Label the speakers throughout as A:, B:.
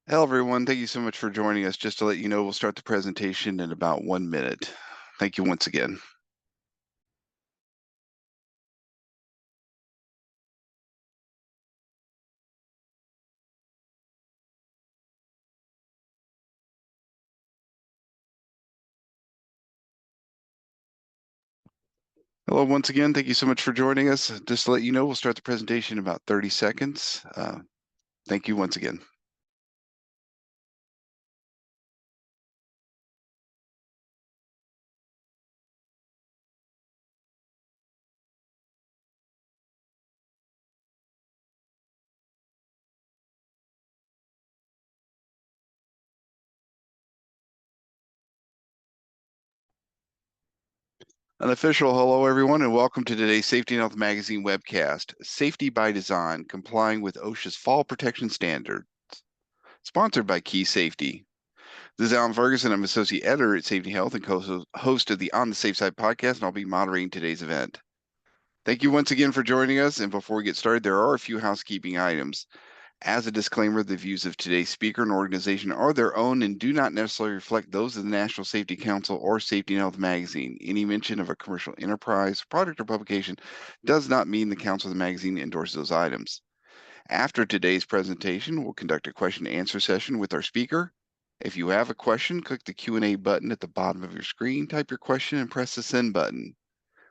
A: Hello, everyone. Thank you so much for joining us. Just to let you know, we'll start the presentation in about 1 minute. Thank you once again. Hello, once again. Thank you so much for joining us. Just to let you know, we'll start the presentation in about 30 seconds. Thank you once again. An official hello, everyone, and welcome to today's Safety and Health Magazine webcast, Safety by Design, Complying with OSHA's Fall Protection Standards, sponsored by Key Safety. This is Alan Ferguson. I'm Associate Editor at Safety Health and co-host of the On the Safe Side podcast, and I'll be moderating today's event. Thank you once again for joining us. And before we get started, there are a few housekeeping items. As a disclaimer, the views of today's speaker and organization are their own and do not necessarily reflect those of the National Safety Council or Safety and Health Magazine. Any mention of a commercial enterprise, product, or publication does not mean the Council of the magazine endorses those items. After today's presentation, we'll conduct a question and answer session with our speaker. If you have a question, click the Q&A button at the bottom of your screen, type your question, and press the send button.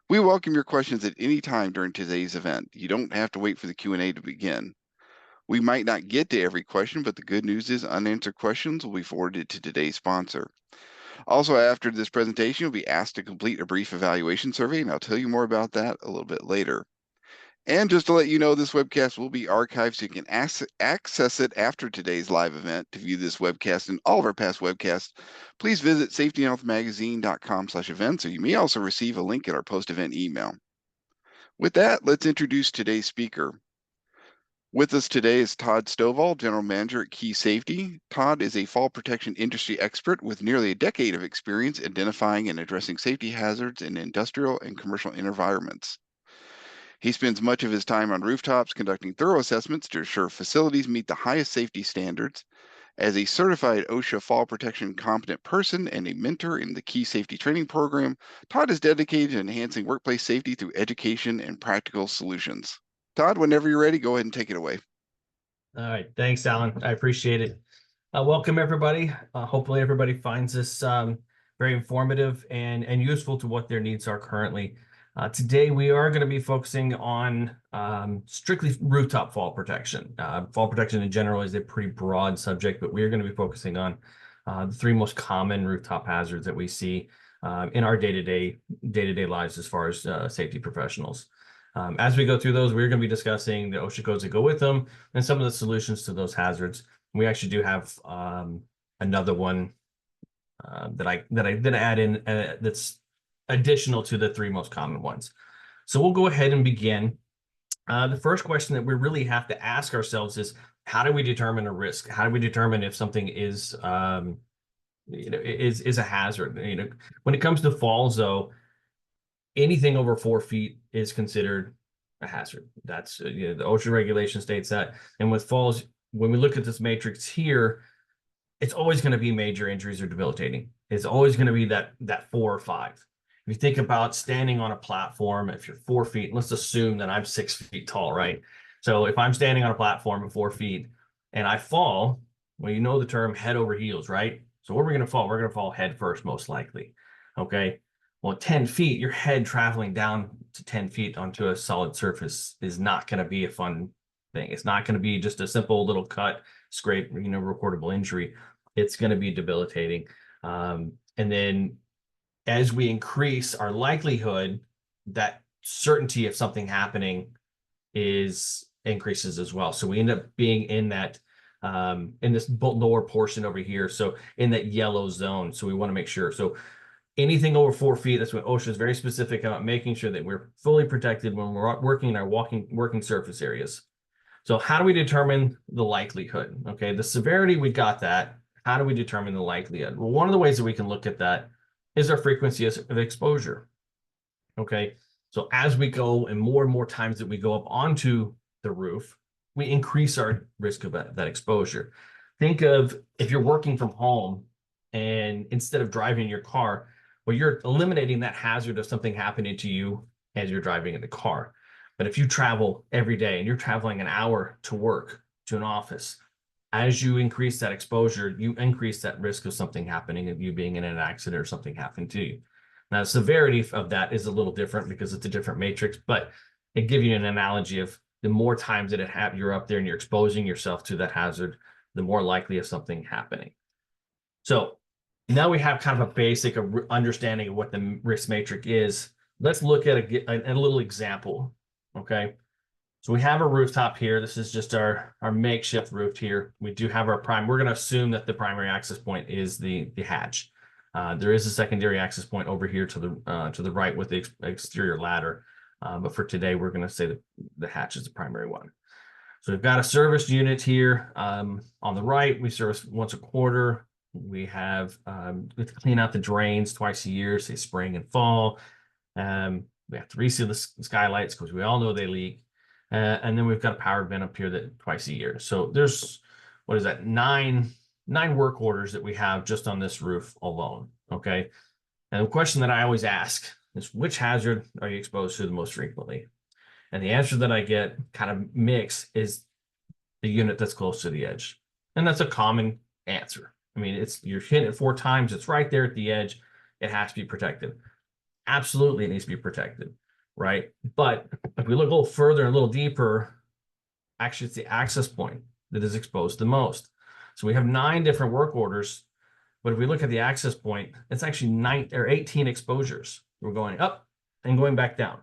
A: We welcome your questions at any time during today's event. You don't have to wait for the Q&A to begin. We might not get to every question, but the good news is unanswered questions will be forwarded to today's sponsor. Also, after this presentation, you'll be asked to complete a brief evaluation survey, and I'll tell you more about that a little bit later. And just to let you know, this webcast will be archived so you can access it after today's live event. To view this webcast and all of our past webcasts, please visit safetyandhealthmagazine.com/events, or you may also receive a link at our post-event email. With that, let's introduce today's speaker. With us today is Todd Stovall, General Manager at Key Safety. Todd is a fall protection industry expert with nearly a decade of experience identifying and addressing safety hazards in industrial and commercial environments. He spends much of his time on rooftops conducting thorough assessments to ensure facilities meet the highest safety standards. As a certified OSHA fall protection competent person and a mentor in the Key Safety Training Program, Todd is dedicated to enhancing workplace safety through education and practical solutions. Todd, whenever you're ready, go ahead and take it away.
B: All right. Thanks, Alan. I appreciate it. Welcome, everybody. Hopefully, everybody finds this very informative and useful to what their needs are currently. Today, we are going to be focusing on strictly rooftop fall protection. Fall protection in general is a pretty broad subject, but we're going to be focusing on the three most common rooftop hazards that we see in our day-to-day lives as far as safety professionals. As we go through those, we're going to be discussing the OSHA codes that go with them and some of the solutions to those hazards. We actually do have another one that I did add in that's additional to the three most common ones. So we'll go ahead and begin. The first question that we really have to ask ourselves is, how do we determine a risk? How do we determine if something is is a hazard? When it comes to falls, though, anything over 4 feet is considered a hazard. That's the OSHA regulation states that. And with falls, when we look at this matrix here, it's always going to be major injuries or debilitating. It's always going to be that 4 or 5. If you think about standing on a platform, if you're 4 feet, let's assume that I'm 6 feet tall, right? So if I'm standing on a platform at 4 feet and I fall, well, you know the term head over heels, right? So where are we going to fall? We're going to fall head first, most likely. Okay. Well, at 10 feet, your head traveling down to 10 feet onto a solid surface is not going to be a fun thing. It's not going to be just a simple little cut, scrape, reportable injury. It's going to be debilitating. And then as we increase our likelihood, that certainty of something happening increases as well. So we end up being in that in this lower portion over here. So in that yellow zone. So we want to make sure. So anything over 4 feet, that's what OSHA is very specific about, making sure that we're fully protected when we're working in our working surface areas. So how do we determine the likelihood? Okay, the severity, we got that. How do we determine the likelihood? Well, one of the ways that we can look at that is our frequency of exposure. Okay, so as we go and more times that we go up onto the roof, we increase our risk of that exposure. think of if you're working from home and instead of driving your car, well, you're eliminating that hazard of something happening to you as you're driving in the car. But if you travel every day and you're traveling an hour to work, to an office, as you increase that exposure, you increase that risk of something happening, of you being in an accident or something happening to you. Now, the severity of that is a little different because it's a different matrix, but it gives you an analogy of the more times that you're up there and you're exposing yourself to that hazard, the more likely of something happening. So now we have kind of a basic understanding of what the risk matrix is. Let's look at a little example. Okay. So we have a rooftop here. This is just our makeshift roof here. We do have our prime. We're going to assume that the primary access point is the hatch. There is a secondary access point over here to the right with the exterior ladder. But for today, we're going to say that the hatch is the primary one. So we've got a service unit here. On the right, we service once a quarter. We have to clean out the drains twice a year, say spring and fall. We have to reseal the skylights because we all know they leak. And then we've got a power vent up here that twice a year. So there's, what is that, nine work orders that we have just on this roof alone. Okay. And the question that I always ask is, which hazard are you exposed to the most frequently? And the answer that I get kind of mixed is the unit that's close to the edge. And that's a common answer. I mean, you're hitting it 4 times. It's right there at the edge. It has to be protected. Absolutely, it needs to be protected, right? But if we look a little further, a little deeper, actually, it's the access point that is exposed the most. So we have 9 different work orders, but if we look at the access point, it's actually 18 exposures. We're going up and going back down.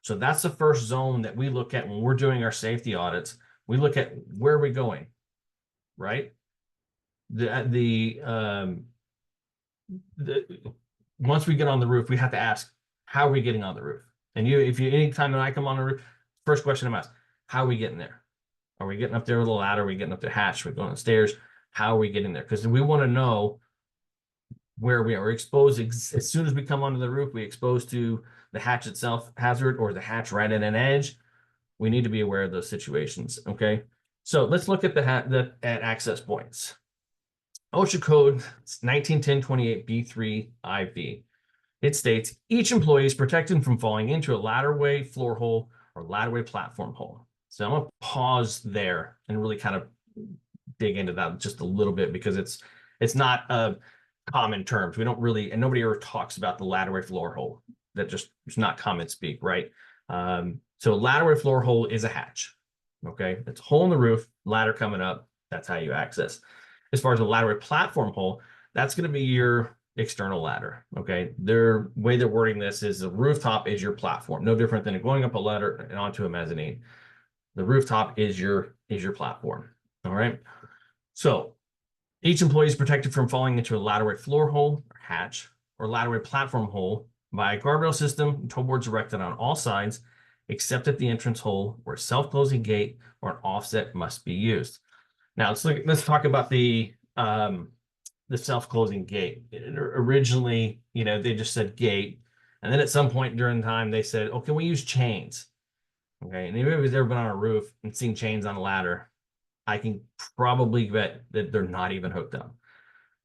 B: So that's the first zone that we look at when we're doing our safety audits. We look at where are we going, right? Once we get on the roof, we have to ask, how are we getting on the roof? And anytime that I come on the roof, first question I'm asked, how are we getting there? Are we getting up there with a ladder? Are we getting up the hatch? Are we going upstairs? How are we getting there? Because we want to know where we are. We're exposed as soon as we come onto the roof, we expose to the hatch itself hazard or the hatch right at an edge. We need to be aware of those situations. Okay. So let's look at at access points. OSHA code 1910-28 B3IV. It states each employee is protected from falling into a ladderway floor hole or ladderway platform hole. So I'm going to pause there and really kind of dig into that just a little bit because it's not common terms. We don't really, and nobody ever talks about the ladderway floor hole. That just is not common speak, right? So ladderway floor hole is a hatch. Okay, it's a hole in the roof, ladder coming up. That's how you access. As far as the ladderway platform hole, that's going to be your external ladder. Okay, their way they're wording this is the rooftop is your platform, no different than going up a ladder and onto a mezzanine. The rooftop is your platform. All right. So each employee is protected from falling into a ladderway floor hole or hatch or ladderway platform hole by a guardrail system, toe boards erected on all sides, except at the entrance hole where a self-closing gate or an offset must be used. Now let's talk about the self-closing gate. Originally, they just said gate, and then at some point during the time they said, "Oh, can we use chains?" Okay, and anybody's ever been on a roof and seen chains on a ladder, I can probably bet that they're not even hooked up.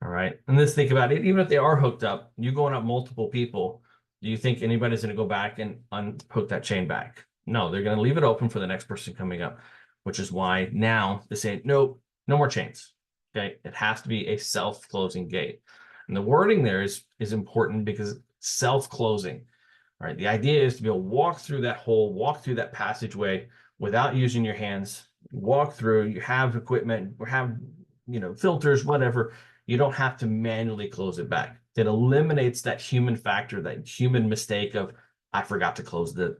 B: All right, and let's think about it. Even if they are hooked up, you going up multiple people. Do you think anybody's going to go back and unhook that chain back? No, they're going to leave it open for the next person coming up, which is why now they say, nope, no more chains. Okay, it has to be a self-closing gate. And the wording there is important because self-closing, right? The idea is to be able to walk through that hole, walk through that passageway without using your hands, walk through, you have equipment, or have, filters, whatever. You don't have to manually close it back. It eliminates that human factor, that human mistake of, I forgot to close the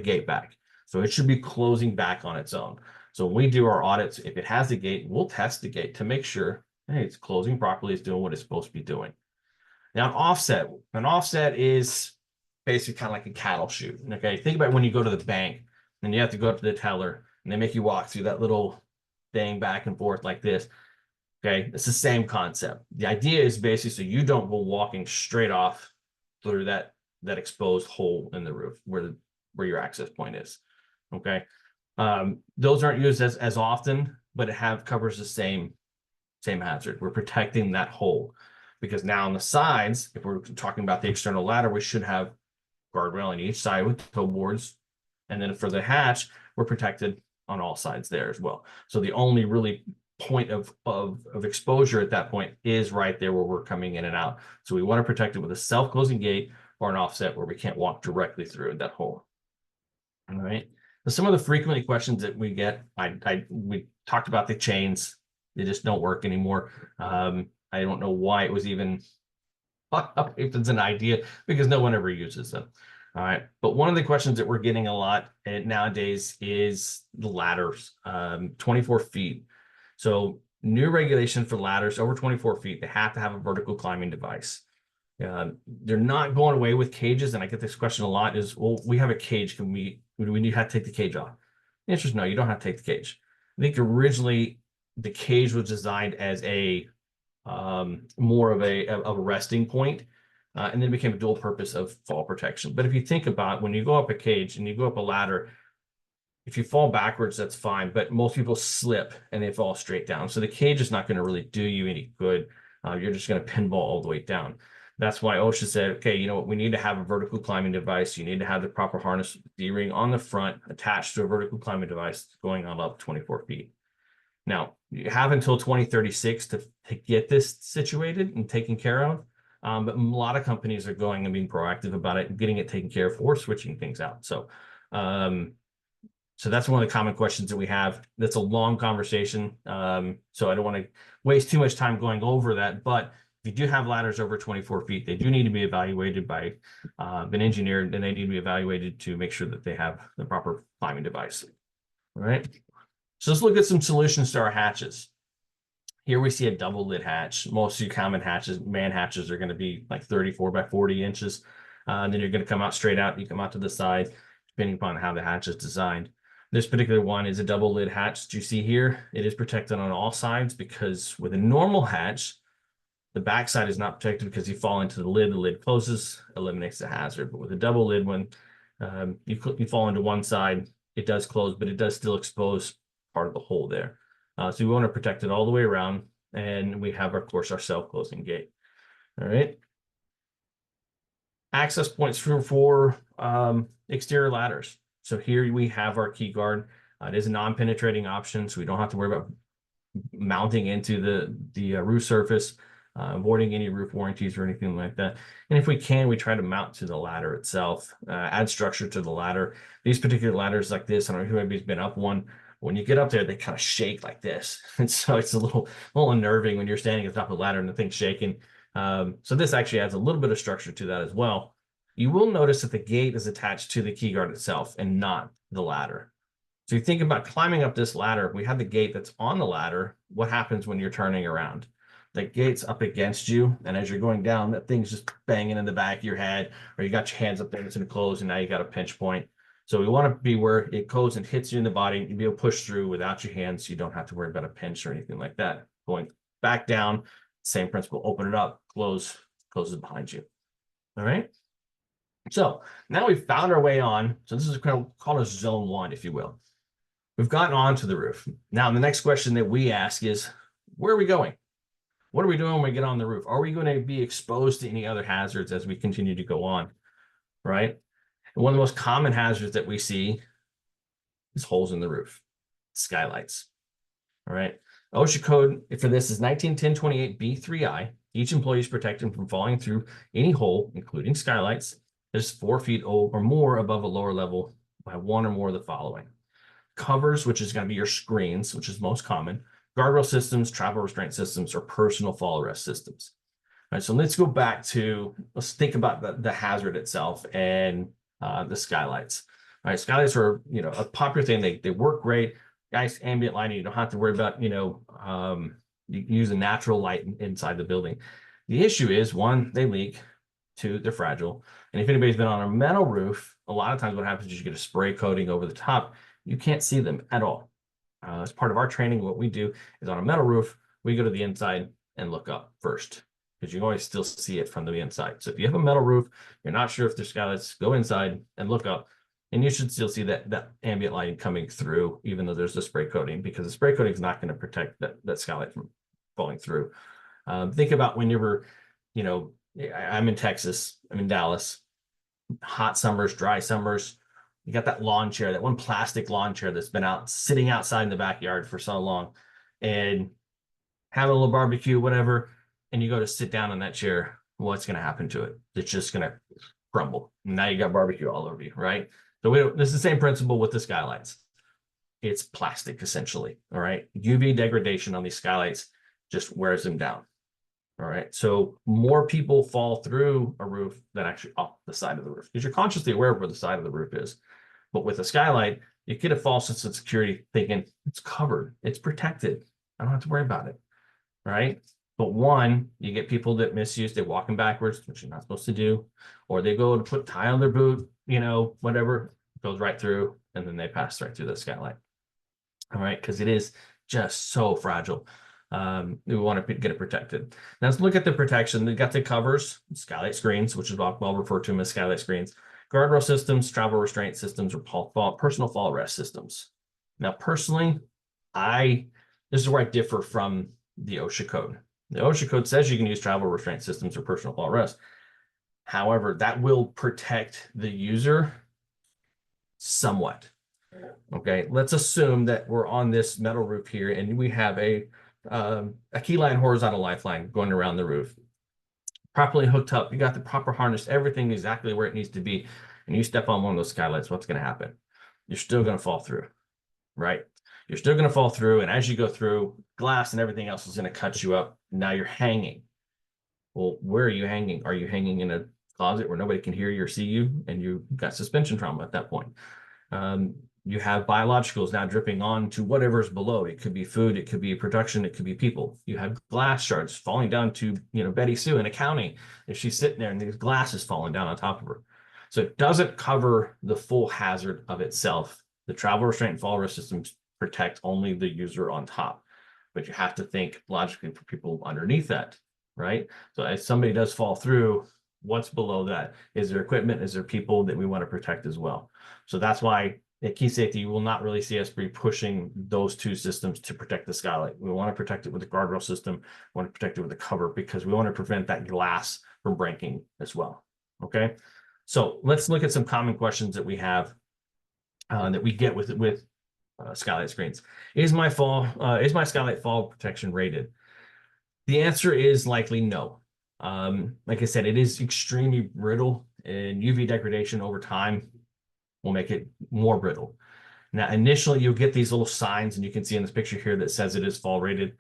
B: gate back. So it should be closing back on its own. So when we do our audits, if it has a gate, we'll test the gate to make sure, hey, it's closing properly, it's doing what it's supposed to be doing. Now, an offset is basically kind of like a cattle chute. Okay, think about when you go to the bank and you have to go up to the teller and they make you walk through that little thing back and forth like this. Okay, it's the same concept. The idea is basically so you don't go walking straight off through that exposed hole in the roof where your access point is. Okay, Those aren't used as often, but it covers the same hazard. We're protecting that hole, because now on the sides, if we're talking about the external ladder, we should have guardrail on each side with toe boards. And then for the hatch, we're protected on all sides there as well. So the only really point of exposure at that point is right there where we're coming in and out. So we want to protect it with a self-closing gate or an offset where we can't walk directly through that hole. All right. Now, some of the frequently questions that we get, we talked about the chains. They just don't work anymore. I don't know why it was even if it's an idea, because no one ever uses them. All right. But one of the questions that we're getting a lot nowadays is the ladders, 24 feet. So new regulation for ladders over 24 feet, they have to have a vertical climbing device. They're not going away with cages. And I get this question a lot is, well, we have a cage. Do we need to have to take the cage off? The answer is no, you don't have to take the cage. I think originally the cage was designed as a more of a resting point, and then it became a dual purpose of fall protection. But if you think about when you go up a cage and you go up a ladder, if you fall backwards, that's fine. But most people slip and they fall straight down. So the cage is not going to really do you any good. You're just going to pinball all the way down. That's why OSHA said, okay, you know what, we need to have a vertical climbing device. You need to have the proper harness D-ring on the front attached to a vertical climbing device going on up 24 feet. Now, you have until 2036 to get this situated and taken care of. But a lot of companies are going and being proactive about it and getting it taken care of or switching things out. So, so that's one of the common questions that we have. That's a long conversation. So I don't want to waste too much time going over that. But if you do have ladders over 24 feet, they do need to be evaluated by an engineer, and they need to be evaluated to make sure that they have the proper climbing device. All right. So let's look at some solutions to our hatches. Here we see a double lid hatch. Most of your common hatches, man hatches, are going to be like 34 by 40 inches. And then you're going to come out straight out. You come out to the side, depending upon how the hatch is designed. This particular one is a double lid hatch that you see here. It is protected on all sides, because with a normal hatch, the back side is not protected because you fall into the lid closes, eliminates the hazard. But with a double lid one, you fall into one side, it does close, but it does still expose part of the hole there. So we want to protect it all the way around. And we have, of course, our self-closing gate. All right. Access points for exterior ladders. So here we have our key guard. It is a non-penetrating option, so we don't have to worry about mounting into the roof surface, avoiding any roof warranties or anything like that. And if we can, we try to mount to the ladder itself, add structure to the ladder. These particular ladders like this, I don't know who maybe has been up one. When you get up there, they kind of shake like this. And so it's a little unnerving when you're standing at the top of the ladder and the thing's shaking. So this actually adds a little bit of structure to that as well. You will notice that the gate is attached to the key guard itself and not the ladder. So you think about climbing up this ladder, we have the gate that's on the ladder. What happens when you're turning around? The gate's up against you, and as you're going down, that thing's just banging in the back of your head, or you got your hands up there, it's going to close, and now you got a pinch point. So we want to be where it goes and hits you in the body. You'll be able to push through without your hands. So you don't have to worry about a pinch or anything like that. Going back down, same principle, open it up, closes behind you. All right. So now we've found our way on. So this is kind of called a zone one, if you will. We've gotten onto the roof. Now, the next question that we ask is, where are we going? What are we doing when we get on the roof? Are we going to be exposed to any other hazards as we continue to go on? Right. And one of the most common hazards that we see is holes in the roof, skylights. All right. OSHA code for this is 191028B3I. Each employee is protected from falling through any hole, including skylights, that is 4 feet or more above a lower level by one or more of the following. Covers, which is going to be your screens, which is most common, guardrail systems, travel restraint systems, or personal fall arrest systems. All right, so let's go back to, let's think about the hazard itself and the skylights. All right, skylights are, a popular thing. They work great. Nice ambient lighting. You don't have to worry about, you use a natural light inside the building. The issue is, one, they leak. Two, they're fragile. And if anybody's been on a metal roof, a lot of times what happens is you get a spray coating over the top. You can't see them at all. As part of our training, what we do is on a metal roof, we go to the inside and look up first, because you can always still see it from the inside. So if you have a metal roof, you're not sure if there's skylights, go inside and look up. And you should still see that ambient lighting coming through, even though there's a spray coating, because the spray coating is not going to protect that skylight from falling through. Think about whenever, you know, I'm in Texas, I'm in Dallas, hot summers, dry summers. You got that lawn chair, that one plastic lawn chair that's been out sitting outside in the backyard for so long, and have a little barbecue, whatever, and you go to sit down in that chair. What's going to happen to it? It's just going to crumble. Now you got barbecue all over you, right? So this is the same principle with the skylights. It's plastic essentially. All right. UV degradation on these skylights just wears them down. All right. So more people fall through a roof than actually off the side of the roof because you're consciously aware of where the side of the roof is. But with a skylight, you get a false sense of security thinking it's covered, it's protected. I don't have to worry about it. Right. But one, you get people that misuse, they're walking backwards, which you're not supposed to do, or they go to put tie on their boot, whatever, goes right through, and then they pass right through the skylight. All right, because it is just so fragile. We want to get it protected. Now let's look at the protection. They got the covers, skylight screens, which is well referred to as skylight screens, guardrail systems, travel restraint systems, or personal fall arrest systems. Now, personally, this is where I differ from the OSHA code. The OSHA code says you can use travel restraint systems or personal fall arrest. However, that will protect the user somewhat. Okay, let's assume that we're on this metal roof here and we have a key line horizontal lifeline going around the roof. Properly hooked up, you got the proper harness, everything exactly where it needs to be, and you step on one of those skylights, what's going to happen? You're still going to fall through, right? You're still going to fall through, and as you go through, glass and everything else is going to cut you up. Now you're hanging. Well, where are you hanging? Are you hanging in a closet where nobody can hear you or see you, and you've got suspension trauma at that point? You have biologicals now dripping on to whatever's below. It could be food, it could be production, it could be people. You have glass shards falling down to, Betty Sue in accounting. If she's sitting there and these glass is falling down on top of her. So it doesn't cover the full hazard of itself. The travel restraint and fall risk systems protect only the user on top, but you have to think logically for people underneath that, right? So if somebody does fall through, what's below that? Is there equipment? Is there people that we want to protect as well? So that's why at Key Safety, you will not really see us be pushing those two systems to protect the skylight. We want to protect it with the guardrail system. We want to protect it with the cover because we want to prevent that glass from breaking as well. Okay, so let's look at some common questions that we have that we get with skylight screens. Is my skylight fall protection rated? The answer is likely no. Like I said, it is extremely brittle, and UV degradation over time will make it more brittle. Now, initially, you'll get these little signs, and you can see in this picture here that says it is fall rated.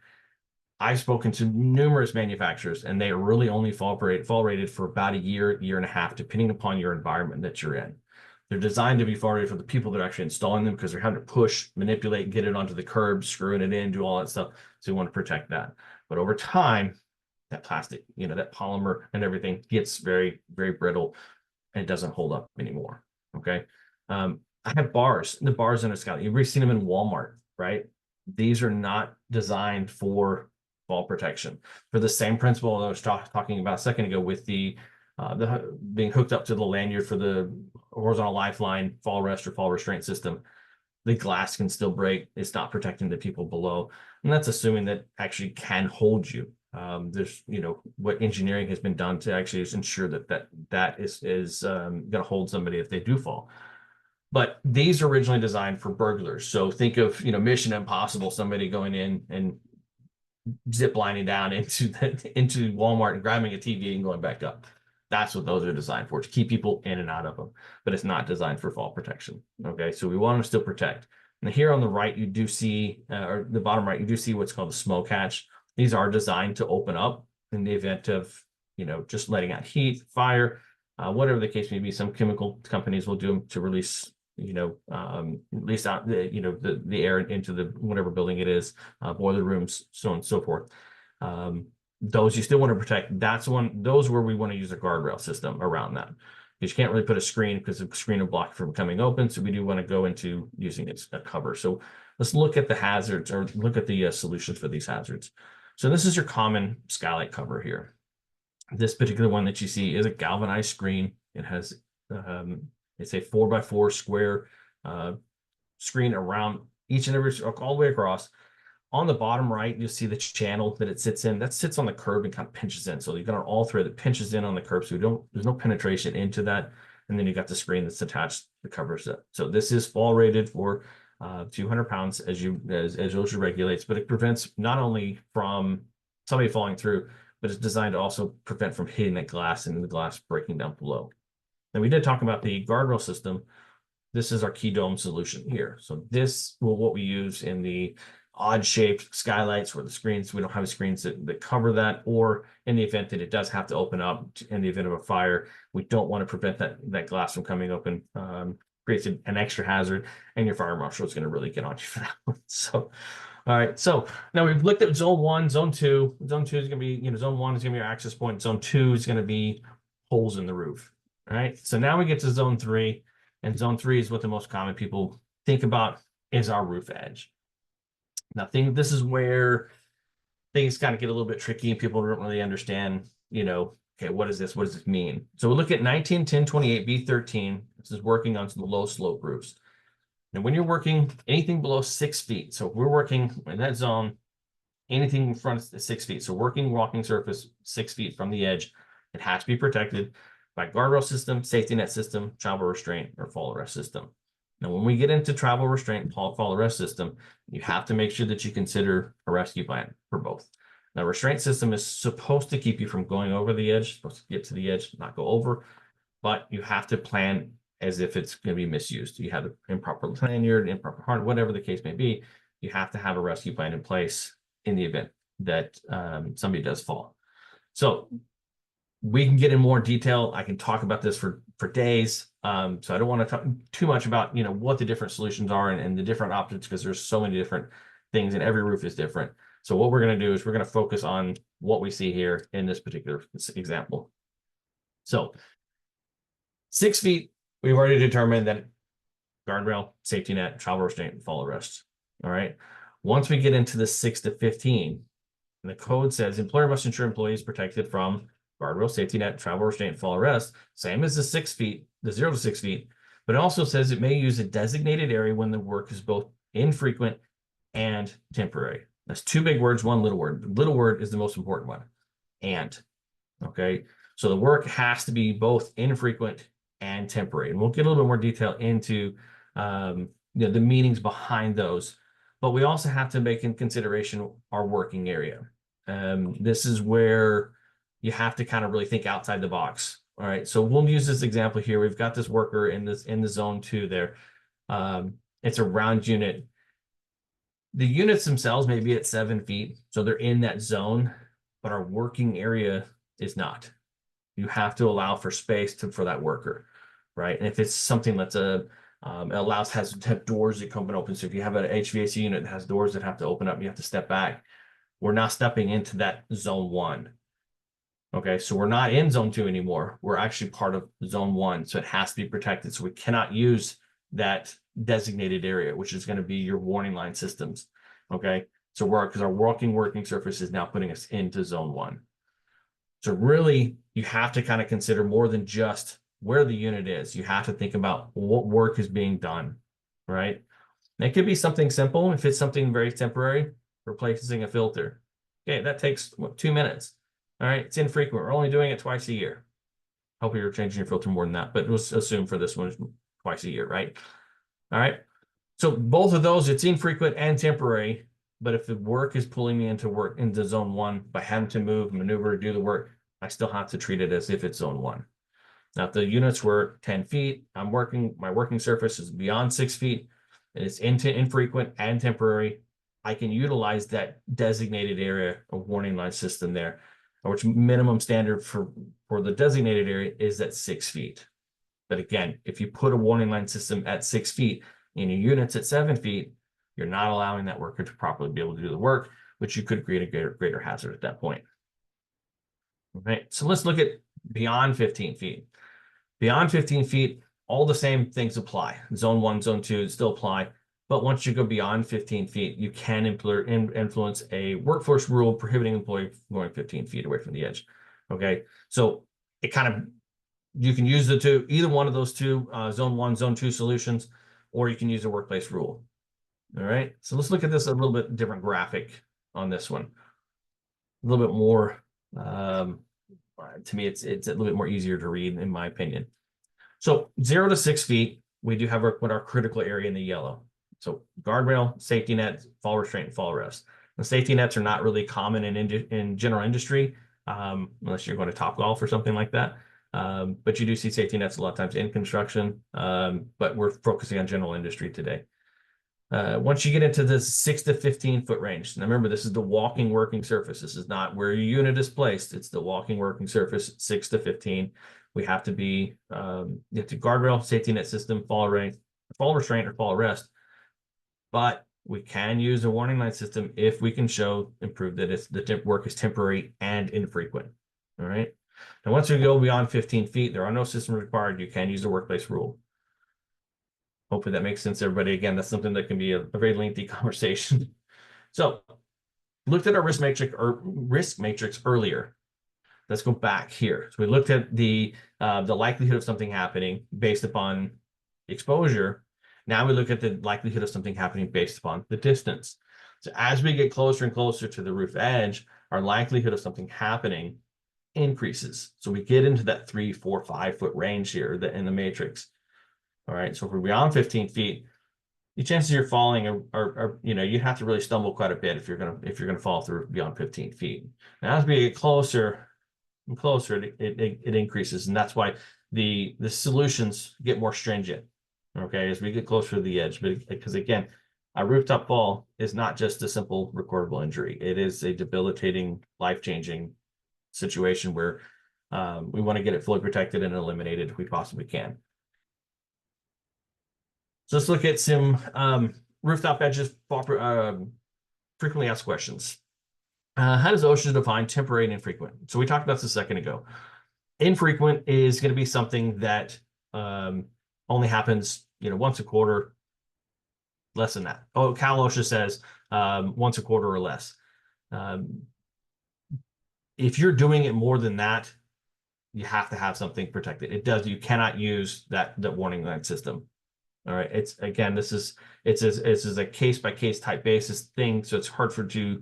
B: I've spoken to numerous manufacturers, and they are really only fall rated for about a year and a half, depending upon your environment that you're in. They're designed to be fall rated for the people that are actually installing them because they're having to push, manipulate, get it onto the curb, screwing it in, do all that stuff. So you want to protect that. But over time, that plastic, that polymer and everything gets very, very brittle, and it doesn't hold up anymore. Okay. I have the bars in a skylight. You've seen them in Walmart, right? These are not designed for fall protection. For the same principle I was talking about a second ago with the being hooked up to the lanyard for the horizontal lifeline, fall rest or fall restraint system, the glass can still break. It's not protecting the people below. And that's assuming that actually can hold you. There's, what engineering has been done to actually ensure that is going to hold somebody if they do fall. But these are originally designed for burglars. So think of, Mission Impossible, somebody going in and zip lining down into Walmart and grabbing a TV and going back up. That's what those are designed for, to keep people in and out of them. But it's not designed for fall protection. Okay, so we want them to still protect. And here on the right, you do see, or the bottom right, you do see what's called the smoke hatch. These are designed to open up in the event of, just letting out heat, fire, whatever the case may be. Some chemical companies will do them to release release out the air into the whatever building it is, boiler rooms, so on and so forth. Those you still want to protect. Those where we want to use a guardrail system around that, because you can't really put a screen because the screen will block from coming open. So we do want to go into using a cover. So let's look at the hazards, or look at the solutions for these hazards. So this is your common skylight cover here. This particular one that you see is a galvanized screen. It has It's a 4x4 square screen around each and every, all the way across. On the bottom right, you'll see the channel that it sits in. That sits on the curb and kind of pinches in. So you've got an all thread that pinches in on the curb. So there's no penetration into that. And then you got the screen that's attached that covers it. So this is fall rated for 200 pounds as OSHA regulates, but it prevents not only from somebody falling through, but it's designed to also prevent from hitting that glass and the glass breaking down below. Now we did talk about the guardrail system. This is our key dome solution here. So this will what we use in the odd shaped skylights where the screens, we don't have screens that cover that, or in the event that it does have to open up in the event of a fire, we don't want to prevent that glass from coming open. Creates an extra hazard, and your fire marshal is going to really get on you for that one. So, all right. So now we've looked at zone 1, zone 2. Zone 2 is going to be, zone 1 is going to be your access point. Zone 2 is going to be holes in the roof. All right. So now we get to zone 3, and zone 3 is what the most common people think about is our roof edge. Now, this is where things kind of get a little bit tricky and people don't really understand, okay, what is this? What does this mean? So we look at 191028 B13. This is working on some low slope roofs. And when you're working anything below 6 feet, so if we're working in that zone, anything in front of 6 feet, so working walking surface 6 feet from the edge, it has to be protected by guardrail system, safety net system, travel restraint, or fall arrest system. Now, when we get into travel restraint, fall arrest system, you have to make sure that you consider a rescue plan for both. Now, restraint system is supposed to keep you from going over the edge, supposed to get to the edge, not go over, but you have to plan as if it's going to be misused. You have the improper lanyard, improper harness, whatever the case may be, you have to have a rescue plan in place in the event that somebody does fall. So we can get in more detail. I can talk about this for days. So I don't want to talk too much about, what the different solutions are and the different options, because there's so many different things and every roof is different. So what we're going to do is we're going to focus on what we see here in this particular example. So 6 feet, we've already determined that guardrail, safety net, travel restraint, and fall arrest. All right. Once we get into the 6 to 15, and the code says employer must ensure employees protected from guardrail, safety net, travel restraint, fall arrest, same as the 6 feet, the 0 to 6 feet, but it also says it may use a designated area when the work is both infrequent and temporary. That's 2 big words, 1 little word. The little word is the most important one. And, okay, so the work has to be both infrequent and temporary. And we'll get a little bit more detail into the meanings behind those. But we also have to make in consideration our working area. This is where you have to kind of really think outside the box. All right, so we'll use this example here. We've got this worker in the zone 2 there. It's a round unit. The units themselves may be at 7 feet, so they're in that zone, but our working area is not. You have to allow for space for that worker, right? And if it's something that's it has to have doors that come and open. So if you have an HVAC unit that has doors that have to open up, you have to step back. We're not stepping into that zone 1. Okay, so we're not in zone 2 anymore. We're actually part of zone 1, so it has to be protected. So we cannot use that designated area, which is going to be your warning line systems. Okay, so because our working surface is now putting us into zone 1. So really, you have to kind of consider more than just where the unit is. You have to think about what work is being done, right? And it could be something simple. If it's something very temporary, replacing a filter. Okay, that takes 2 minutes. All right, it's infrequent. We're only doing it twice a year. Hope you're changing your filter more than that, but let's assume for this one, twice a year, right? All right. So both of those, it's infrequent and temporary. But if the work is pulling me into zone 1 by having to move, maneuver, do the work, I still have to treat it as if it's zone 1. Now, if the units were 10 feet, my working surface is beyond 6 feet, and it's infrequent and temporary, I can utilize that designated area of warning line system there, which minimum standard for the designated area is at 6 feet. But again, if you put a warning line system at 6 feet and your unit's at 7 feet, you're not allowing that worker to properly be able to do the work, which you could create a greater hazard at that point. Okay, so let's look at beyond 15 feet. Beyond 15 feet, all the same things apply. Zone 1, zone 2 still apply. But once you go beyond 15 feet, you can influence a workforce rule prohibiting employee from going 15 feet away from the edge. Okay, so it kind of You can use the two, either one of those two, zone 1, zone 2 solutions, or you can use a workplace rule. All right, so let's look at this a little bit different graphic on this one. A little bit more, to me, it's a little bit more easier to read, in my opinion. So 0 to 6 feet, we do have what our critical area in the yellow. So guardrail, safety net, fall restraint, and fall rest. The safety nets are not really common in general industry, unless you're going to Topgolf or something like that. But you do see safety nets a lot of times in construction, but we're focusing on general industry today. Once you get into the 6 to 15 foot range, now remember, this is the walking working surface. This is not where your unit is placed. It's the walking working surface, 6 to 15. We have to be, you have to guardrail, safety net system, fall restraint, or fall rest. But we can use a warning light system if we can show and prove that the work is temporary and infrequent. All right. Now, once we go beyond 15 feet, there are no systems required. You can use the workplace rule. Hopefully that makes sense, everybody. Again, that's something that can be a very lengthy conversation. So, looked at our risk matrix earlier. Let's go back here. So we looked at the likelihood of something happening based upon exposure. Now we look at the likelihood of something happening based upon the distance. So as we get closer and closer to the roof edge, our likelihood of something happening increases. So we get into that 3, 4, 5 foot range here in the matrix. All right. So if we're beyond 15 feet, the chances you're falling are you have to really stumble quite a bit if you're gonna fall through beyond 15 feet. Now as we get closer and closer, it increases, and that's why the solutions get more stringent. Okay, as we get closer to the edge, but because again, a rooftop fall is not just a simple recordable injury. It is a debilitating, life-changing situation where we want to get it fully protected and eliminated if we possibly can. So let's look at some rooftop edges, frequently asked questions. How does OSHA define temporary and infrequent? So we talked about this a second ago. Infrequent is going to be something that only happens, once a quarter, less than that. Oh, Cal OSHA says once a quarter or less. If you're doing it more than that, you have to have something protected. You cannot use that warning light system. All right. It's a case by case type basis thing. So it's hard to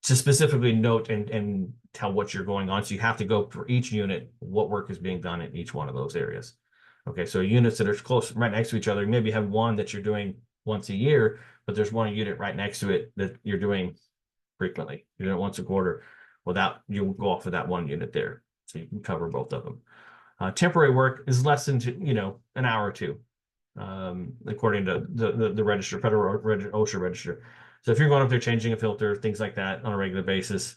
B: specifically note and tell what you're going on. So you have to go for each unit, what work is being done in each one of those areas. Okay. So units that are close, right next to each other, maybe have one that you're doing once a year, but there's one unit right next to it that you're doing frequently. You're doing it once a quarter. Well, you'll go off of that one unit there. So you can cover both of them. Temporary work is less than an hour or two. According to the register, federal OSHA register. So if you're going up there changing a filter, things like that on a regular basis,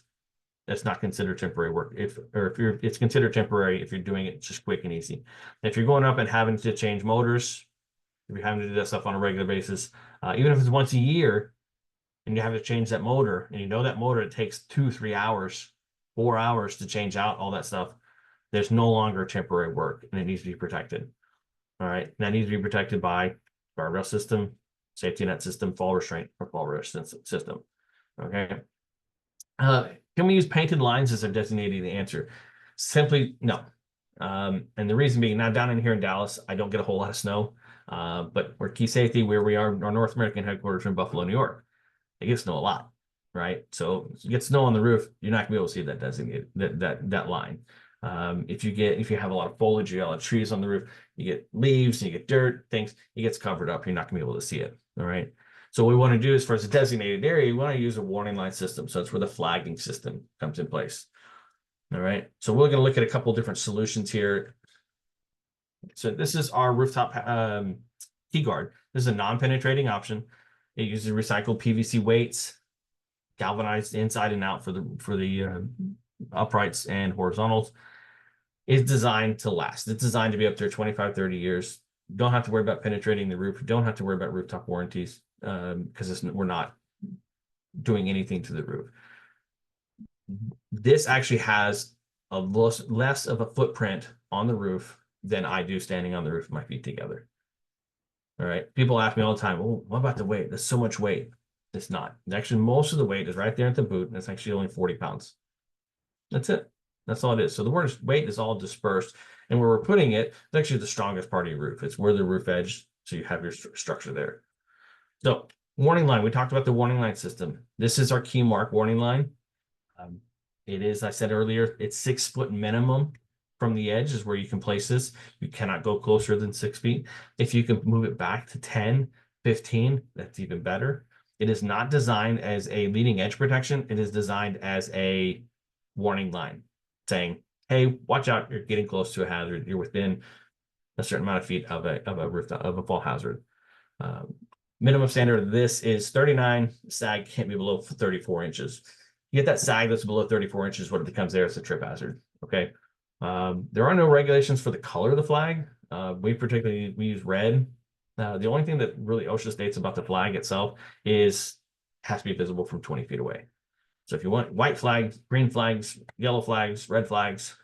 B: that's not considered temporary work. It's considered temporary if you're doing it just quick and easy. If you're going up and having to change motors, if you're having to do that stuff on a regular basis, even if it's once a year, and you have to change that motor, and that motor, it takes 2, 3 hours, 4 hours to change out all that stuff, there's no longer temporary work, and it needs to be protected. All right, that needs to be protected by guardrail system, safety net system, fall restraint, or fall rest system. Okay. Can we use painted lines as a designated answer? Simply no. And the reason being, now down in here in Dallas, I don't get a whole lot of snow, but we're Key Safety, where we are, our North American headquarters in Buffalo, New York. It gets snow a lot, right? So you get snow on the roof, you're not gonna be able to see that designated that line. If you have a lot of foliage, a lot of trees on the roof, you get leaves, you get dirt, things, it gets covered up. You're not gonna be able to see it. All right. So what we want to do is, for a designated area, you want to use a warning light system. So that's where the flagging system comes in place. All right. So we're going to look at a couple different solutions here. So this is our rooftop key guard. This is a non-penetrating option. It uses recycled PVC weights, galvanized inside and out for the uprights and horizontals. It's designed to last. It's designed to be up there 25, 30 years. Don't have to worry about penetrating the roof. Don't have to worry about rooftop warranties because we're not doing anything to the roof. This actually has a less of a footprint on the roof than I do standing on the roof with my feet together. All right. People ask me all the time, oh, what about the weight? There's so much weight. It's not. Actually, most of the weight is right there at the boot, and it's actually only 40 pounds. That's it. That's all it is. So the weight is all dispersed. And where we're putting it, it's actually the strongest part of your roof. It's where the roof edge, so you have your structure there. So warning line, we talked about the warning line system. This is our key mark warning line. It is, I said earlier, it's 6 foot minimum from the edge is where you can place this. You cannot go closer than 6 feet. If you can move it back to 10, 15, that's even better. It is not designed as a leading edge protection. It is designed as a warning line saying, hey, watch out, you're getting close to a hazard. You're within a certain amount of feet of a rooftop, of a fall hazard. Minimum standard of this is 39. Sag can't be below 34 inches. You get that sag that's below 34 inches, what it becomes there, it's a trip hazard. Okay. There are no regulations for the color of the flag. We use red. The only thing that really OSHA states about the flag itself is it has to be visible from 20 feet away. So if you want white flags, green flags, yellow flags, red flags,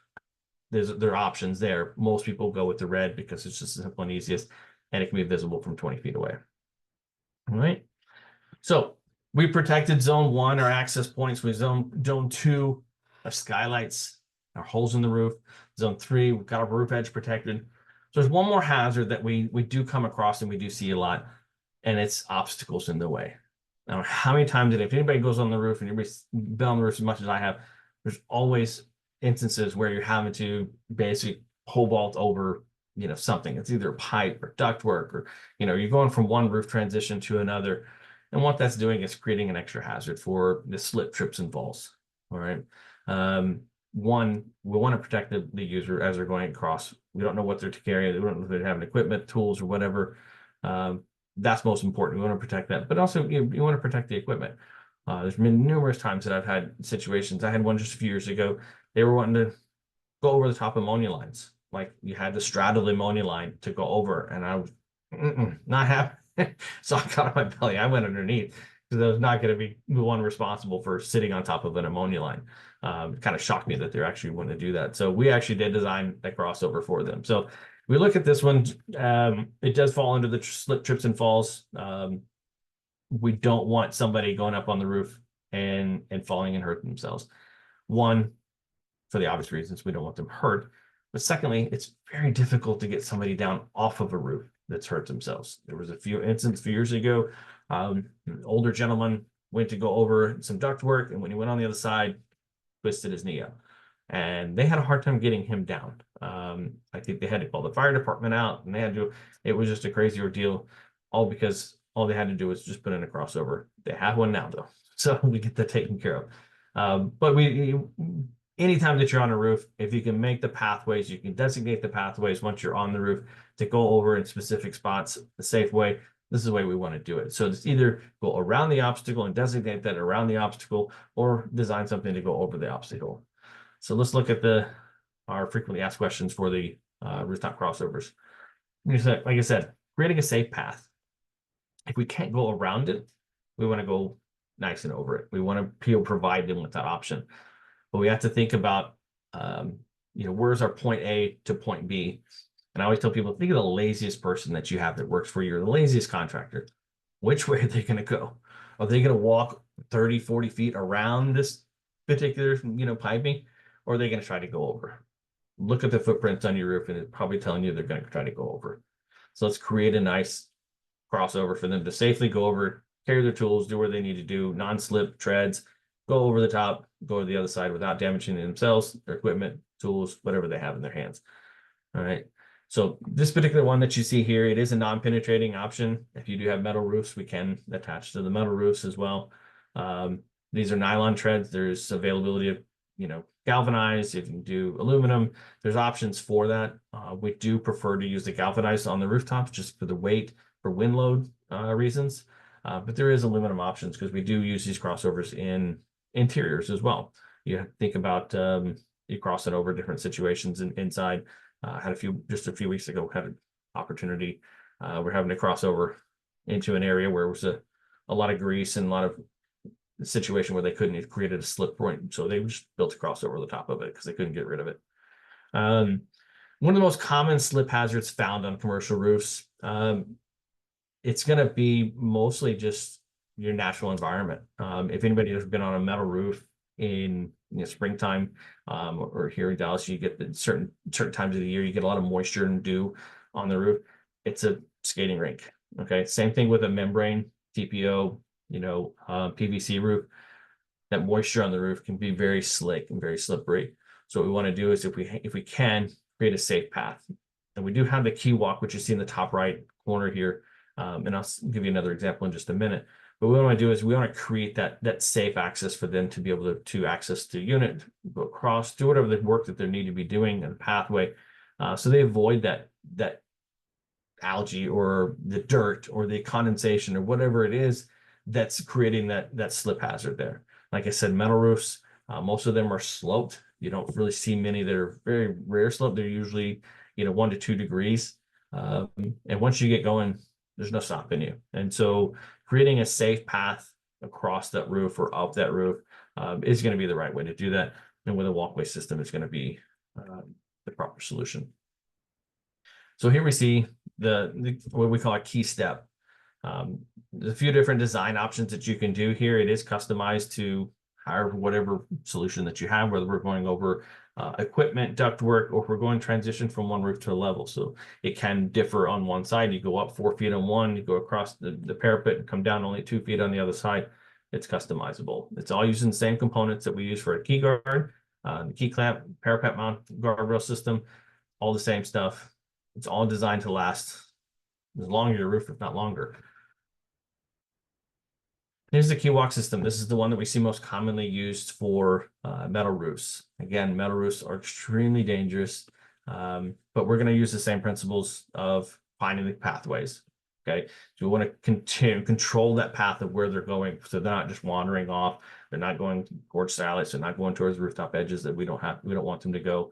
B: there are options there. Most people go with the red because it's just simple and easiest, and it can be visible from 20 feet away. All right. So we protected zone 1, our access points. We zone 2, our skylights, our holes in the roof. Zone 3, we've got our roof edge protected. So there's one more hazard that we do come across and we do see a lot, and it's obstacles in the way. Now, how many times if anybody goes on the roof, and anybody's been on the roof as much as I have, there's always instances where you're having to basically pole vault over, something. It's either a pipe or ductwork, or, you're going from one roof transition to another. And what that's doing is creating an extra hazard for the slip, trips, and falls. All right. One, we want to protect the user as they're going across. We don't know what they're carrying. We don't know if they're having equipment, tools, or whatever. That's most important. We want to protect that, but also you want to protect the equipment. There's been numerous times that I've had situations. I had one just a few years ago. They were wanting to go over the top of ammonia lines. Like you had to straddle the ammonia line to go over, and I was not happy. So I got on my belly. I went underneath because I was not going to be the one responsible for sitting on top of an ammonia line. It kind of shocked me that they're actually wanting to do that. So we actually did design a crossover for them. So we look at this one. It does fall under the slip, trips, and falls. We don't want somebody going up on the roof and falling and hurting themselves. One, for the obvious reasons, we don't want them hurt. But secondly, it's very difficult to get somebody down off of a roof that's hurt themselves. There was a few instances a few years ago. An older gentleman went to go over some ductwork, and when he went on the other side, twisted his knee up. And they had a hard time getting him down. I think they had to call the fire department out, and it was just a crazy ordeal, all because all they had to do was just put in a crossover. They have one now, though, so we get that taken care of. But anytime that you're on a roof, if you can make the pathways, you can designate the pathways once you're on the roof to go over in specific spots the safe way. This is the way we want to do it. So it's either go around the obstacle and designate that around the obstacle, or design something to go over the obstacle. So let's look at our frequently asked questions for the rooftop crossovers. Like I said, creating a safe path. If we can't go around it, we want to go nice and over it. We want to provide them with that option. But we have to think about, where's our point A to point B? And I always tell people, think of the laziest person that you have that works for you, or the laziest contractor. Which way are they going to go? Are they going to walk 30, 40 feet around this particular, piping? Or are they going to try to go over? Look at the footprints on your roof, and it's probably telling you they're going to try to go over. So let's create a nice crossover for them to safely go over, carry their tools, do what they need to do, non-slip, treads, go over the top, go to the other side without damaging themselves, their equipment, tools, whatever they have in their hands. All right. So this particular one that you see here, it is a non-penetrating option. If you do have metal roofs, we can attach to the metal roofs as well. These are nylon treads. There's availability of, galvanized. If you can do aluminum, there's options for that. We do prefer to use the galvanized on the rooftops just for the weight, for wind load reasons. But there is aluminum options because we do use these crossovers in interiors as well. You think about you cross it over different situations inside. Had just a few weeks ago, had an opportunity. We're having to cross over into an area where it was a lot of grease and a lot of situation where they couldn't. It created a slip point, so they just built a crossover over the top of it because they couldn't get rid of it. One of the most common slip hazards found on commercial roofs, it's going to be mostly just your natural environment. If anybody has been on a metal roof in springtime, or here in Dallas, you get the certain times of the year, you get a lot of moisture and dew on the roof. It's a skating rink. Okay. Same thing with a membrane, TPO, PVC roof. That moisture on the roof can be very slick and very slippery. So what we want to do is if we can create a safe path. And we do have the key walk, which you see in the top right corner here. And I'll give you another example in just a minute. But what we want to do is we want to create that safe access for them to be able to access the unit, go across, do whatever the work that they need to be doing in the pathway. So they avoid that algae or the dirt or the condensation or whatever it is that's creating that slip hazard there. Like I said, metal roofs, most of them are sloped. You don't really see many that are very rare slope. They're usually 1 to 2 degrees. And once you get going, there's no stopping you. And so creating a safe path across that roof or up that roof is going to be the right way to do that. And with a walkway system, it's going to be the proper solution. So here we see the what we call a key step. There's a few different design options that you can do here. It is customized to whatever solution that you have, whether we're going over equipment, ductwork, or if we're going transition from one roof to a level. So it can differ on one side. You go up 4 feet on one, you go across the parapet and come down only 2 feet on the other side. It's customizable. It's all using the same components that we use for a key guard, the key clamp, parapet mount, guardrail system, all the same stuff. It's all designed to last as long as your roof, if not longer. Here's the key walk system. This is the one that we see most commonly used for metal roofs. Again, metal roofs are extremely dangerous, but we're going to use the same principles of finding the pathways. Okay, so we want to continue control that path of where they're going, so they're not just wandering off. They're not going towards skylights. They're not going towards rooftop edges that we don't want them to go.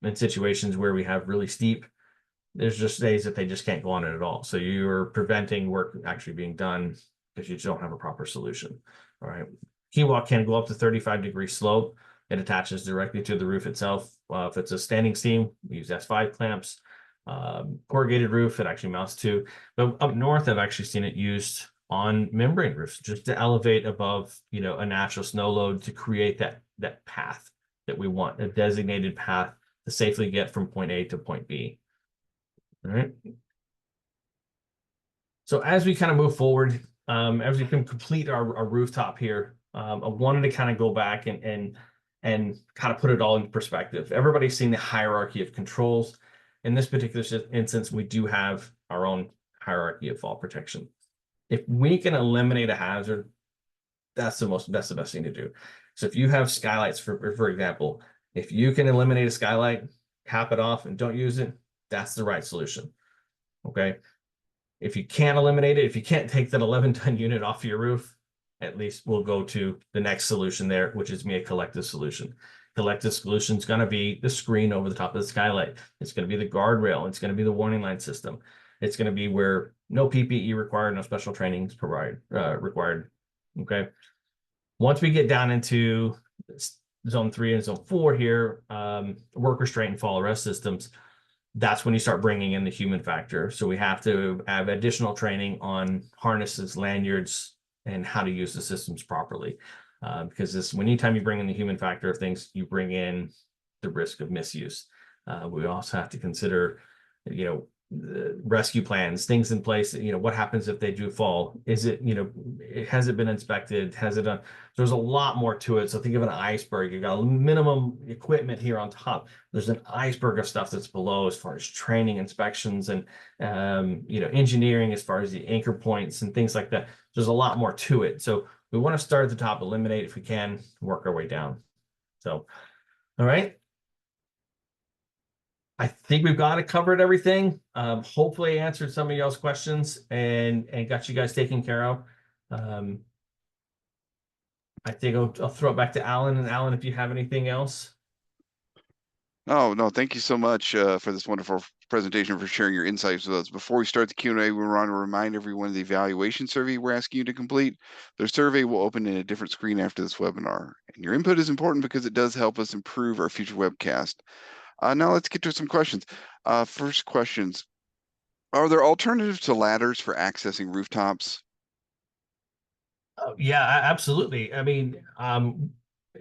B: In situations where we have really steep, there's just days that they just can't go on it at all. So you're preventing work actually being done because you just don't have a proper solution. All right. Key walk can go up to 35-degree slope. It attaches directly to the roof itself. If it's a standing seam, we use S5 clamps. Corrugated roof, it actually mounts to. But up north, I've actually seen it used on membrane roofs just to elevate above, a natural snow load to create that path that we want, a designated path to safely get from point A to point B. All right. So as we kind of move forward, as we can complete our rooftop here, I wanted to kind of go back and kind of put it all in perspective. Everybody's seen the hierarchy of controls. In this particular instance, we do have our own hierarchy of fall protection. If we can eliminate a hazard, that's the best thing to do. So if you have skylights, for example, if you can eliminate a skylight, cap it off and don't use it, that's the right solution. Okay. If you can't eliminate it, if you can't take that 11-ton unit off your roof, at least we'll go to the next solution there, which is a collective solution. Collective solution is going to be the screen over the top of the skylight. It's going to be the guardrail. It's going to be the warning line system. It's going to be where no PPE required, no special training is required. Okay. Once we get down into zone 3 and zone 4 here, work restraint and fall arrest systems, that's when you start bringing in the human factor. So we have to have additional training on harnesses, lanyards, and how to use the systems properly. Because anytime you bring in the human factor of things, you bring in the risk of misuse. We also have to consider, the rescue plans, things in place. What happens if they do fall? Is it, has it been inspected? Has it done? There's a lot more to it. So think of an iceberg. You've got a minimum equipment here on top. There's an iceberg of stuff that's below as far as training, inspections, and engineering as far as the anchor points and things like that. There's a lot more to it. So we want to start at the top, eliminate if we can, work our way down. So, all right. I think we've got it covered everything. Hopefully I answered some of y'all's questions and got you guys taken care of. I think I'll throw it back to Alan. And Alan, if you have anything else.
A: Oh, no, thank you so much for this wonderful presentation, for sharing your insights with us. Before we start the Q&A, we want to remind everyone of the evaluation survey we're asking you to complete. The survey will open in a different screen after this webinar. And your input is important because it does help us improve our future webcast. Now let's get to some questions. First questions. Are there alternatives to ladders for accessing rooftops?
B: Oh, yeah, absolutely. I mean,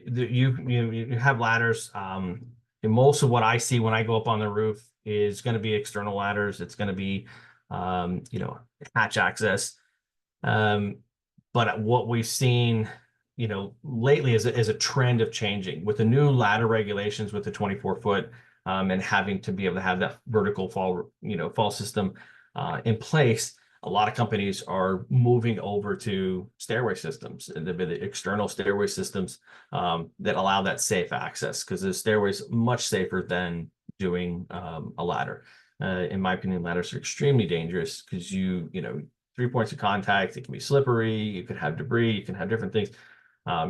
B: you have ladders. And most of what I see when I go up on the roof is going to be external ladders. It's going to be, hatch access. But what we've seen, lately is a trend of changing with the new ladder regulations with the 24-foot, and having to be able to have that vertical fall system in place. A lot of companies are moving over to stairway systems, and the external stairway systems that allow that safe access, because the stairway is much safer than doing a ladder. In my opinion, ladders are extremely dangerous because 3 points of contact, it can be slippery, you could have debris, you can have different things.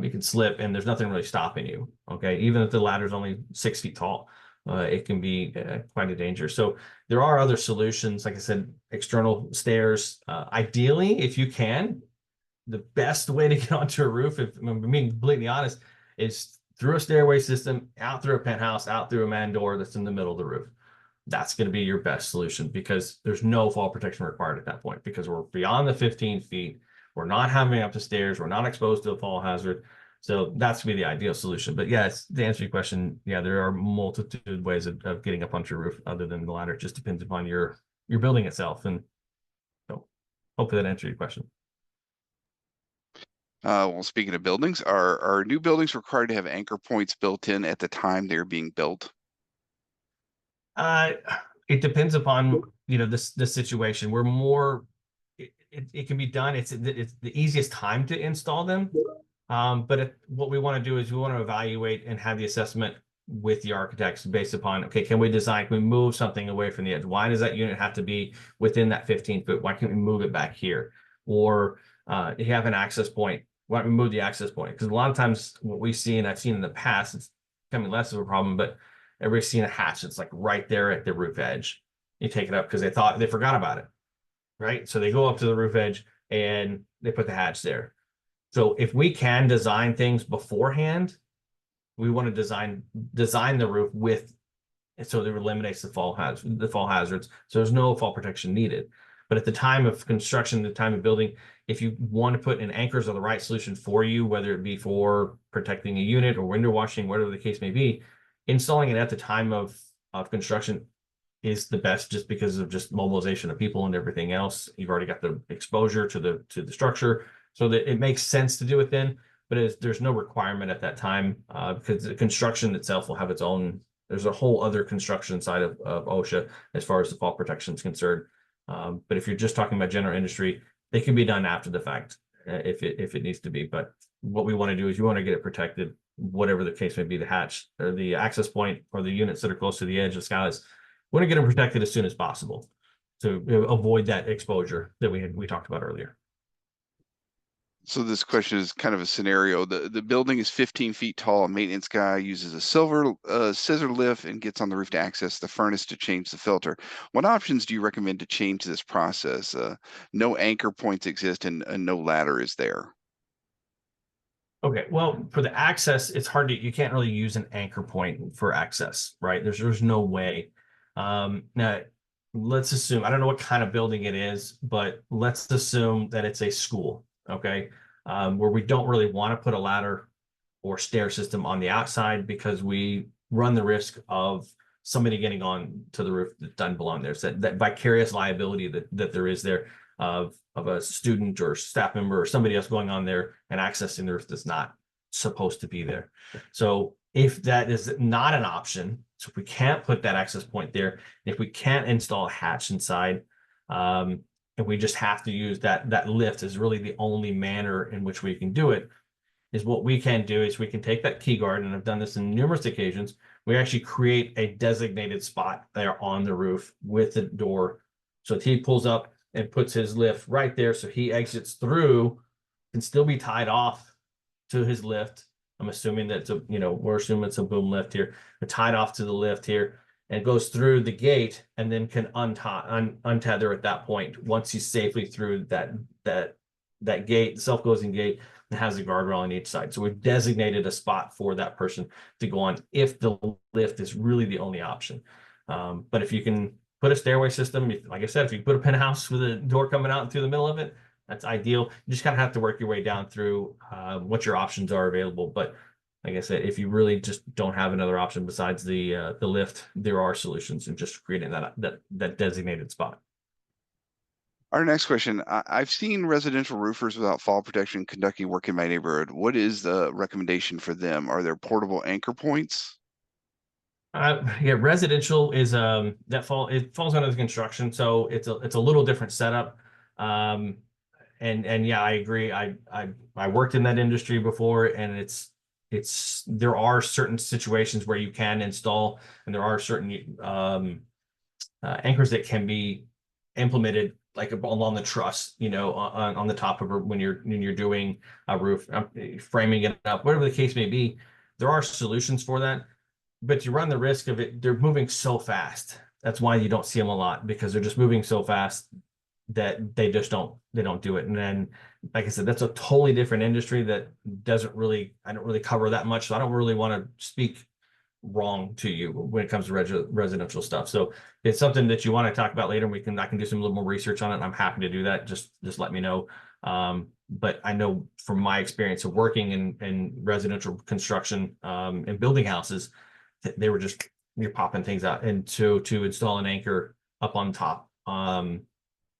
B: You can slip and there's nothing really stopping you. Okay. Even if the ladder is only 6 feet tall, it can be quite a danger. So there are other solutions. Like I said, external stairs, ideally, if you can, the best way to get onto a roof, if I'm being completely honest, is through a stairway system, out through a penthouse, out through a man door that's in the middle of the roof. That's going to be your best solution because there's no fall protection required at that point because we're beyond the 15 feet. We're not having up the stairs. We're not exposed to a fall hazard. So that's going to be the ideal solution. But yes, to answer your question, yeah, there are multitude ways of getting up onto your roof other than the ladder. It just depends upon your building itself. And so hopefully that answered your question.
A: Well, speaking of buildings, are new buildings required to have anchor points built in at the time they're being built?
B: Uh, it depends upon, the situation. We're more, it can be done. It's the easiest time to install them. But what we want to do is we want to evaluate and have the assessment with the architects based upon, okay, can we move something away from the edge? Why does that unit have to be within that 15 foot? Why can't we move it back here? Or you have an access point. Why don't we move the access point? Because a lot of times what we see, and I've seen in the past, it's becoming less of a problem, but everybody's seen a hatch that's like right there at the roof edge. You take it up because they forgot about it, right? So they go up to the roof edge and they put the hatch there. So if we can design things beforehand, we want to design the roof so that it eliminates the fall hazards. So there's no fall protection needed. But at the time of construction, the time of building, if you want to put in anchors are the right solution for you, whether it be for protecting a unit or window washing, whatever the case may be, installing it at the time of construction is the best just because of just mobilization of people and everything else. You've already got the exposure to the structure, so that it makes sense to do it then, but there's no requirement at that time because the construction itself will have its own. There's a whole other construction side of OSHA as far as the fall protection is concerned. But if you're just talking about general industry, they can be done after the fact if it needs to be. But what we want to do is you want to get it protected, whatever the case may be, the hatch or the access point or the units that are close to the edge of skylights. We want to get them protected as soon as possible to avoid that exposure that we talked about earlier.
A: So this question is kind of a scenario. The building is 15 feet tall. A maintenance guy uses a silver scissor lift and gets on the roof to access the furnace to change the filter. What options do you recommend to change this process? No anchor points exist and no ladder is there.
B: Okay, well, for the access, it's hard you can't really use an anchor point for access, right? There's no way. Now, let's assume, I don't know what kind of building it is, but let's assume that it's a school, okay? Where we don't really want to put a ladder or stair system on the outside because we run the risk of somebody getting on to the roof that doesn't belong there. So that vicarious liability that there is there of a student or staff member or somebody else going on there and accessing the roof that's not supposed to be there. So if that is not an option, so if we can't put that access point there, if we can't install a hatch inside, and we just have to use that lift is really the only manner in which we can do it, is what we can do is we can take that key guard, and I've done this in numerous occasions. We actually create a designated spot there on the roof with the door. So if he pulls up and puts his lift right there, so he exits through, can still be tied off to his lift. I'm assuming that's we're assuming it's a boom lift here. We're tied off to the lift here and goes through the gate and then can untether at that point once he's safely through that gate, self-closing gate, and has a guardrail on each side. So we've designated a spot for that person to go on if the lift is really the only option. But if you can put a stairway system, like I said, if you put a penthouse with a door coming out through the middle of it, that's ideal. You just kind of have to work your way down through what your options are available. But like I said, if you really just don't have another option besides the lift, there are solutions in just creating that designated spot.
A: Our next question, I've seen residential roofers without fall protection conducting work in my neighborhood. What is the recommendation for them? Are there portable anchor points?
B: Yeah, residential is it falls under the construction, so it's a little different setup. Um, and yeah, I agree. I worked in that industry before, and there are certain situations where you can install, and there are certain anchors that can be implemented like along the truss, on the top of when you're doing a roof, framing it up, whatever the case may be. There are solutions for that, but you run the risk of it. They're moving so fast. That's why you don't see them a lot, because they're just moving so fast that they don't do it. And then, like I said, that's a totally different industry that I don't really cover that much. So I don't really want to speak wrong to you when it comes to residential stuff. So it's something that you want to talk about later. I can do some little more research on it. And I'm happy to do that. Just let me know. But I know from my experience of working in residential construction, and building houses, they were just, you're popping things out. And to install an anchor up on top,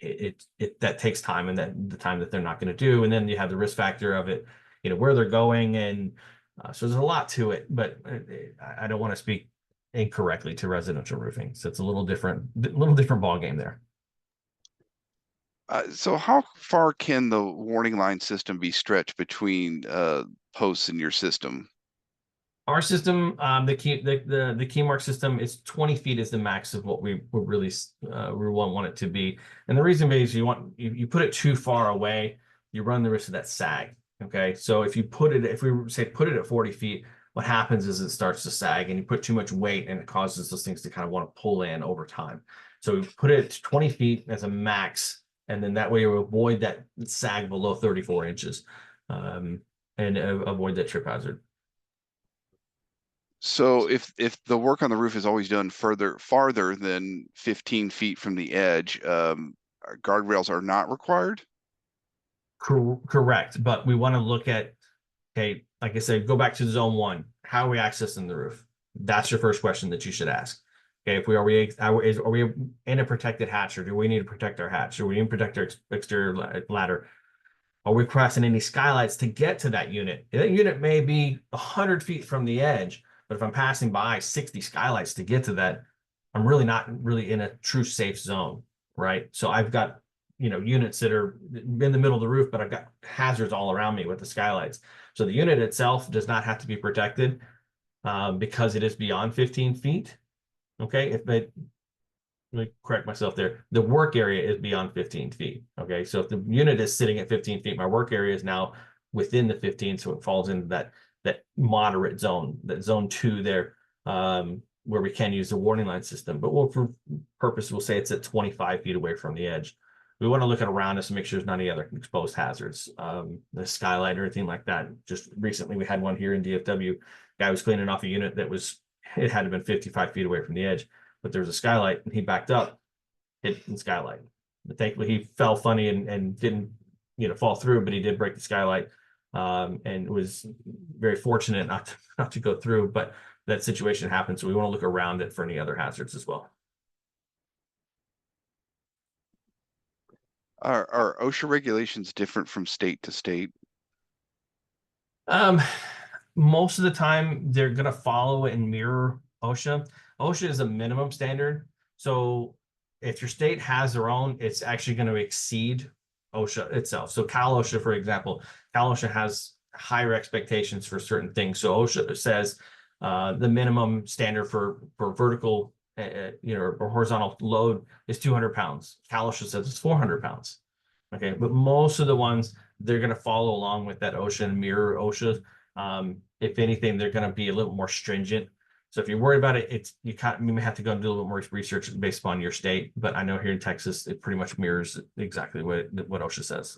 B: that takes time, and that the time that they're not going to do. And then you have the risk factor of it, where they're going. And so there's a lot to it, but I don't want to speak incorrectly to residential roofing. So it's a little different ball game there.
A: So how far can the warning line system be stretched between posts in your system?
B: Our system, the key mark system, is 20 feet is the max of what we really want it to be. And the reason is you put it too far away, you run the risk of that sag. Okay, so if we say put it at 40 feet, what happens is it starts to sag, and you put too much weight, and it causes those things to kind of want to pull in over time. So we put it at 20 feet as a max, and then that way you avoid that sag below 34 inches, and avoid that trip hazard.
A: So if the work on the roof is always done farther than 15 feet from the edge, guardrails are not required?
B: Correct, but we want to look at, okay, like I said, go back to zone one. How are we accessing the roof? That's your first question that you should ask. Okay, if are we in a protected hatch, or do we need to protect our hatch, or we need to protect our exterior ladder? Are we crossing any skylights to get to that unit? That unit may be 100 feet from the edge, but if I'm passing by 60 skylights to get to that, I'm really not really in a true safe zone, right? So I've got, units that are in the middle of the roof, but I've got hazards all around me with the skylights. So the unit itself does not have to be protected, because it is beyond 15 feet. Okay, let me correct myself there. The work area is beyond 15 feet. Okay, so if the unit is sitting at 15 feet, my work area is now within the 15, so it falls into that moderate zone, that zone 2 there, where we can use the warning line system. But for purpose, we'll say it's at 25 feet away from the edge. We want to look at around us and make sure there's not any other exposed hazards, the skylight or anything like that. Just recently, we had one here in DFW. Guy was cleaning off a unit it had to have been 55 feet away from the edge, but there was a skylight, and he backed up, hit the skylight. But thankfully, he fell funny and didn't, fall through, but he did break the skylight, and was very fortunate not to go through. But that situation happened, so we want to look around it for any other hazards as well.
A: Are OSHA regulations different from state to state?
B: Most of the time they're going to follow and mirror OSHA. OSHA is a minimum standard. So if your state has their own, it's actually going to exceed OSHA itself. So Cal OSHA, for example, Cal OSHA has higher expectations for certain things. So OSHA says the minimum standard for vertical, or horizontal load is 200 pounds. Cal OSHA says it's 400 pounds. Okay, but most of the ones, they're going to follow along with that OSHA and mirror OSHA. If anything, they're going to be a little more stringent. So if you're worried about it, you may have to go and do a little more research based upon your state. But I know here in Texas, it pretty much mirrors exactly what OSHA says.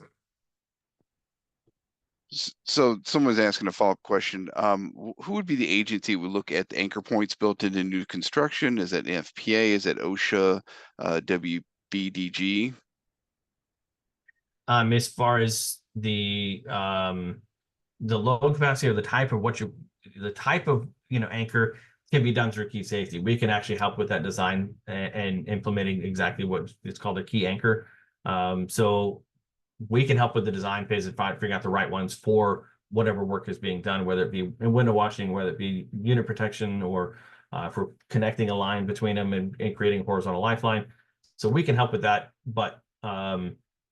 A: So someone's asking a follow-up question. Who would be the agency who would look at the anchor points built into new construction? Is that NFPA? Is that OSHA, WBDG?
B: As far as the load capacity or the type of what the type of anchor can be done through key safety. We can actually help with that design and implementing exactly what it's called a key anchor. So we can help with the design phase and figuring out the right ones for whatever work is being done, whether it be in window washing, whether it be unit protection, or for connecting a line between them and creating a horizontal lifeline. So we can help with that. But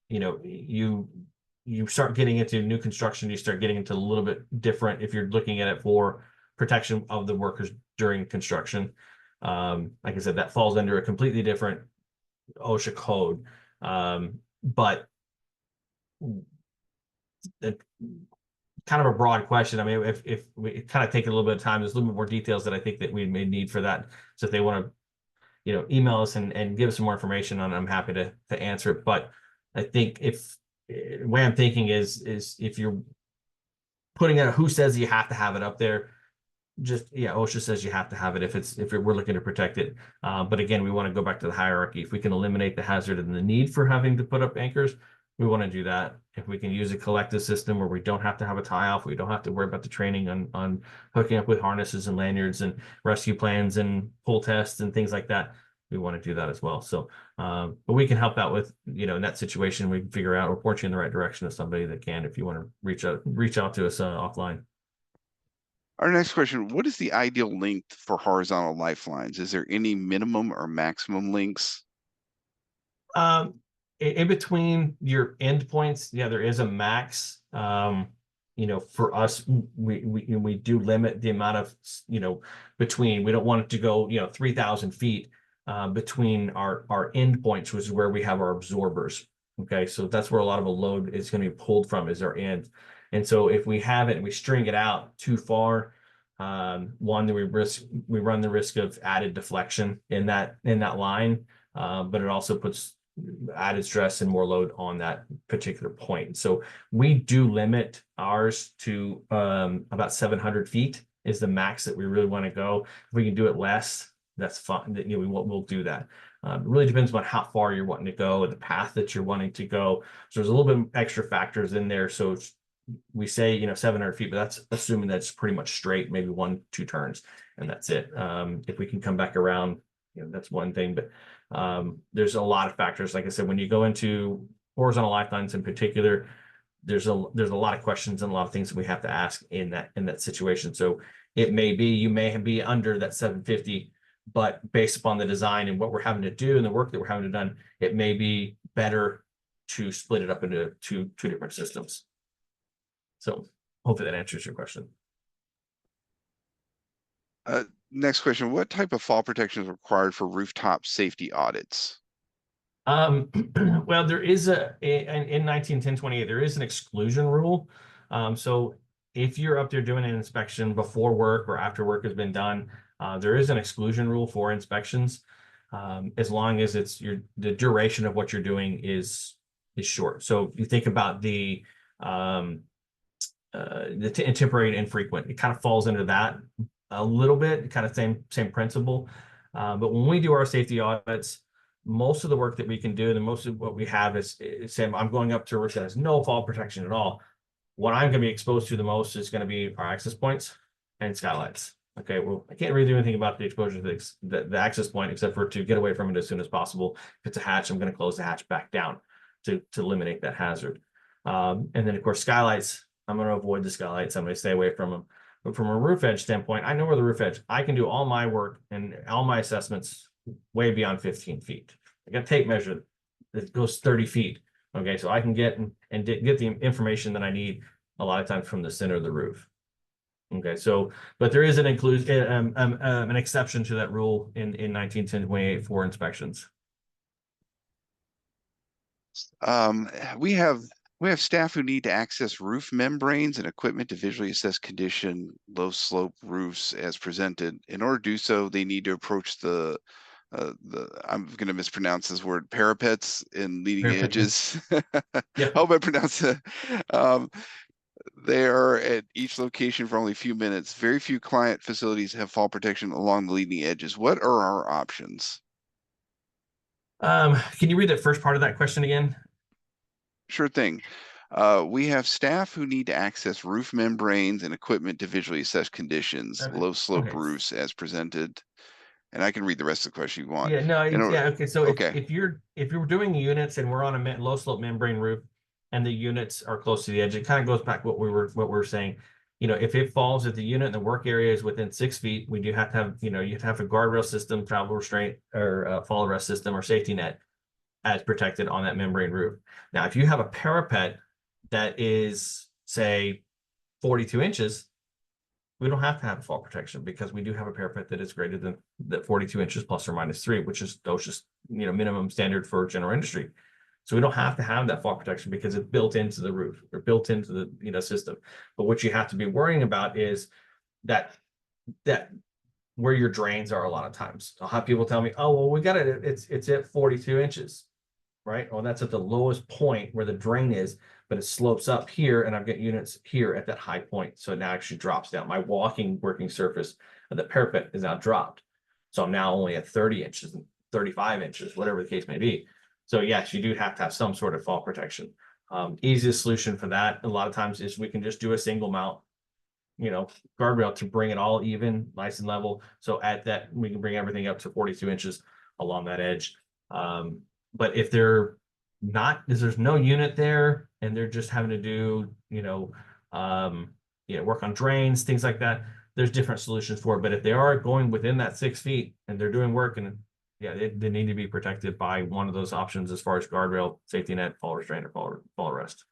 B: you start getting into new construction, you start getting into a little bit different if you're looking at it for protection of the workers during construction. Like I said, that falls under a completely different OSHA code. But it, kind of a broad question. I mean, if we kind of take a little bit of time, there's a little bit more details that I think that we may need for that. So if they want to, email us and give us some more information on it, I'm happy to answer it. But I think if the way I'm thinking is if you're putting out who says you have to have it up there, just OSHA says you have to have it if we're looking to protect it. But again, we want to go back to the hierarchy. If we can eliminate the hazard and the need for having to put up anchors, we want to do that. If we can use a collective system where we don't have to have a tie off, we don't have to worry about the training on hooking up with harnesses and lanyards and rescue plans and pull tests and things like that, we want to do that as well. So, but we can help out with, in that situation, we can figure out or point you in the right direction of somebody that can, if you want to reach out to us offline.
A: Our next question, what is the ideal length for horizontal lifelines? Is there any minimum or maximum lengths?
B: In between your endpoints, there is a max. For us, we do limit the amount of, between, we don't want it to go, 3,000 feet between our endpoints, which is where we have our absorbers. Okay, so that's where a lot of a load is going to be pulled from, is our end. And so if we have it and we string it out too far, one, we run the risk of added deflection in that line, but it also puts added stress and more load on that particular point. So we do limit ours to about 700 feet is the max that we really want to go. If we can do it less, that's fine. We'll do that. It really depends on how far you're wanting to go and the path that you're wanting to go. So there's a little bit extra factors in there. So we say 700 feet, but that's assuming that's pretty much straight, maybe 1-2 turns, and that's it. If we can come back around, that's one thing. But there's a lot of factors. Like I said, when you go into horizontal lifelines in particular, there's a lot of questions and a lot of things that we have to ask in that situation. So it may be you may be under that 750, but based upon the design and what we're having to do and the work that we're having to done, it may be better to split it up into two different systems. So hopefully that answers your question.
A: Next question, what type of fall protection is required for rooftop safety audits?
B: Well, there is in 1910-28, there is an exclusion rule. So if you're up there doing an inspection before work or after work has been done, there is an exclusion rule for inspections, as long as the duration of what you're doing is short. So you think about the temporary and infrequent, it kind of falls into that a little bit, kind of same principle. But when we do our safety audits, most of the work that we can do, and most of what we have is say I'm going up to a roof that has no fall protection at all. What I'm going to be exposed to the most is going to be our access points and skylights. Okay, well, I can't really do anything about the exposure to the access point except for to get away from it as soon as possible. If it's a hatch, I'm going to close the hatch back down to eliminate that hazard. And then of course skylights, I'm going to avoid the skylights. I'm going to stay away from them. But from a roof edge standpoint, I know where the roof edge, I can do all my work and all my assessments way beyond 15 feet. I got a tape measure that goes 30 feet. Okay, so I can get get the information that I need a lot of times from the center of the roof. Okay, so but there is an exception to that rule in 1910-28 for inspections.
A: We have staff who need to access roof membranes and equipment to visually assess condition, low slope roofs as presented. In order to do so, they need to approach the I'm going to mispronounce this word, parapets and leading edges.
B: Yeah.
A: Hope I pronounce it. They are at each location for only a few minutes. Very few client facilities have fall protection along the leading edges. What are our options?
B: Can you read that first part of that question again?
A: Sure thing. We have staff who need to access roof membranes and equipment to visually assess conditions,
B: Okay.
A: low slope
B: Okay.
A: roofs as presented. And I can read the rest of the question if you want.
B: Yeah, no,
A: In order,
B: yeah, okay. So
A: okay.
B: if you're doing units and we're on a low slope membrane roof and the units are close to the edge, it kind of goes back what we were saying. You know, if it falls at the unit and the work area is within 6 feet, we do have to have, you know, you have to have a guardrail system, travel restraint, or fall arrest system or safety net as protected on that membrane roof. Now, if you have a parapet that is, say, 42 inches, we don't have to have fall protection because we do have a parapet that is greater than that 42 inches plus or minus 3, which is OSHA's, you know, minimum standard for general industry. So we don't have to have that fall protection because it's built into the roof or built into the, you know, system. But what you have to be worrying about is that that where your drains are a lot of times. I'll have people tell me, oh, well, we got it, it's at 42 inches, right? Well, that's at the lowest point where the drain is, but it slopes up here, and I've got units here at that high point. So it now actually drops down. My walking working surface of the parapet is now dropped. So I'm now only at 30 inches and 35 inches, whatever the case may be. So yes, you do have to have some sort of fall protection. Easiest solution for that a lot of times is we can just do a single mount, you know, guardrail to bring it all even, nice and level. So at that, we can bring everything up to 42 inches along that edge. But if they're not, if there's no unit there and they're just having to do, work on drains, things like that, there's different solutions for it. But if they are going within that 6 feet and they're doing work, and yeah, they need to be protected by one of those options as far as guardrail, safety net, fall restraint, or fall arrest.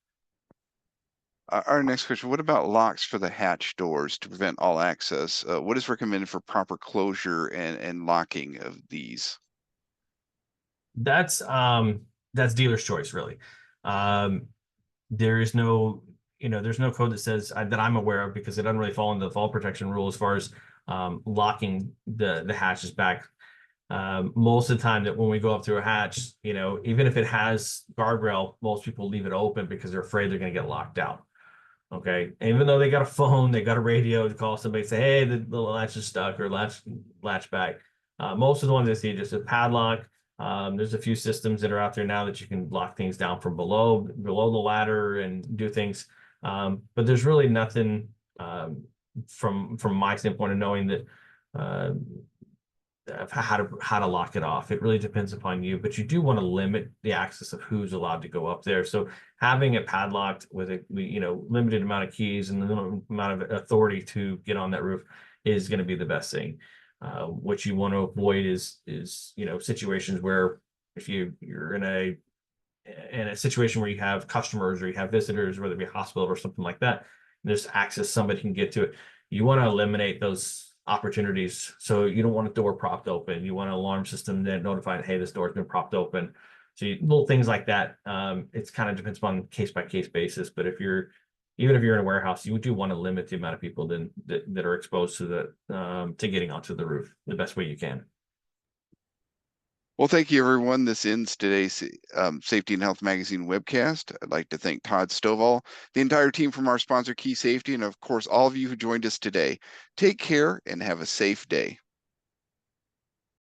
A: Our next question, what about locks for the hatch doors to prevent all access? What is recommended for proper closure and locking of these?
B: That's that's dealer's choice, really. Um, there is no, you know, there's no code that says that I'm aware of, because it doesn't really fall into the fall protection rule as far as locking the hatches back. Most of the time that when we go up through a hatch, you know, even if it has guardrail, most people leave it open because they're afraid they're going to get locked out. Okay, even though they got a phone, they got a radio to call somebody, say, hey, the latch is stuck or latch back. Most of the ones I see just a padlock. There's a few systems that are out there now that you can lock things down from below the ladder and do things. But there's really nothing from my standpoint of knowing that uh, of how to lock it off. It really depends upon you, but you do want to limit the access of who's allowed to go up there. So having it padlocked with a, you know, limited amount of keys and the limited amount of authority to get on that roof is going to be the best thing. What you want to avoid is you know, situations where if you're in a situation where you have customers or you have visitors, whether it be a hospital or something like that, and there's access somebody can get to it. You want to eliminate those opportunities. So you don't want a door propped open. You want an alarm system that notifies, hey, this door's been propped open. So little things like that. It's kind of depends on case by case basis. But if you're even if you're in a warehouse, you do want to limit the amount of people that are exposed to to getting onto the roof the best way you can.
A: Well, thank you, everyone. This ends today's Safety and Health Magazine webcast. I'd like to thank Todd Stovall, the entire team from our sponsor, Key Safety, and of course, all of you who joined us today. Take care and have a safe day.